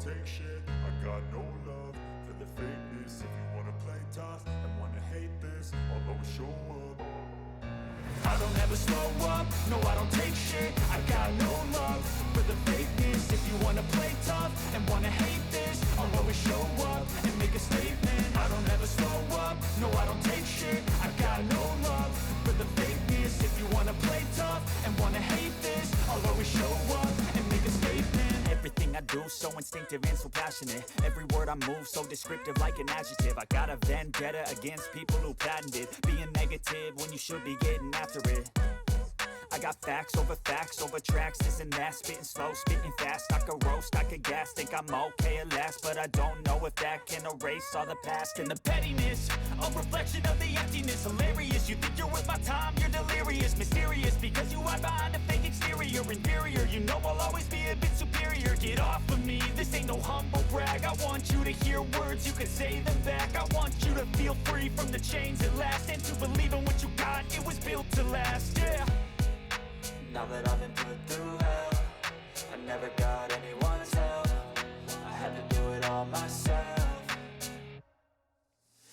take shit. I got no love for the fakeness. If you wanna play tough and wanna hate this, I'll always show up. I don't ever slow up, no I don't take shit. I got no love for the fakeness. If you wanna play tough and wanna hate this, I'll always show up and make a statement. I don't ever slow up, no I don't take shit. I got no love for the fakeness. If you wanna play tough and wanna hate this, I'll always show up and make a statement. Everything I do so instinctive and so passionate. Every word I move so descriptive like an adjective. I got a vendetta against people who patented being negative when you should be getting after it. I got facts over tracks, this and that. Spitting slow, spitting fast. I could roast, I could gas. Think I'm okay at last, but I don't know if that can erase all the past. And the pettiness, a reflection of the emptiness. Hilarious, you think you're worth my time, you're delirious. Mysterious, because you hide behind a fake exterior. Inferior, you know I'll always be a bit superior. Get off of me, this ain't no humble brag. I want you to hear words, you can say them back. I want you to feel free from the chains at last, and to believe in what you got, it was built to last, yeah. Now that I've been put through hell, I never got anyone's help. I had to do it all myself.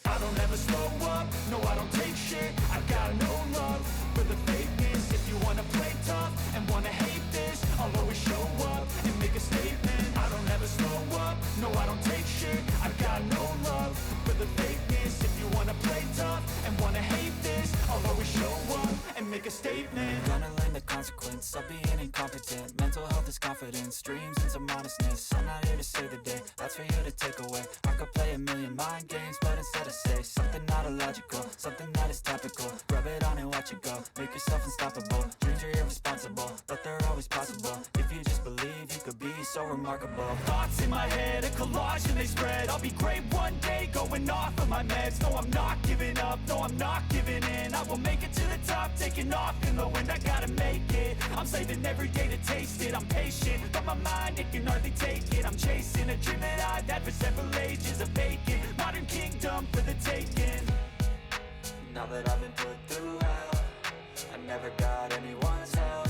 I don't ever slow up, no I don't take shit. I got no love for the fakeness. If you wanna play tough and wanna hate this, I'll always show up and make a statement. I don't ever slow up, no I don't take shit. I got no love for the fakeness. If you wanna play tough and wanna hate this, I'll always show up and make a statement. Gonna learn the consequence of being incompetent. Mental health is confidence, dreams and some honestness. I'm not here to save the day, that's for you to take away. I could play a million mind games, but instead I say something not illogical, something that is topical. Rub it on and watch it go, make yourself unstoppable. Dreams are irresponsible, but they're always possible. If you just believe, you could be so remarkable. Thoughts in my head, a collage and they spread. I'll be great one day, going off of my meds. No, I'm not giving up, no, I'm not giving in. I will make it to the top, taking off in the wind. I gotta make it, I'm saving every day to taste it. I'm patient, but my mind, it can hardly take it. I'm chasing a dream that I've had for several ages. A vacant, modern kingdom for the taking. Now that I've been put through hell, I never got anyone's help.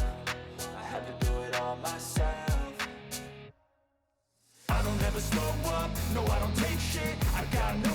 I had to do it all myself. I don't ever slow up, no I don't take shit. I got no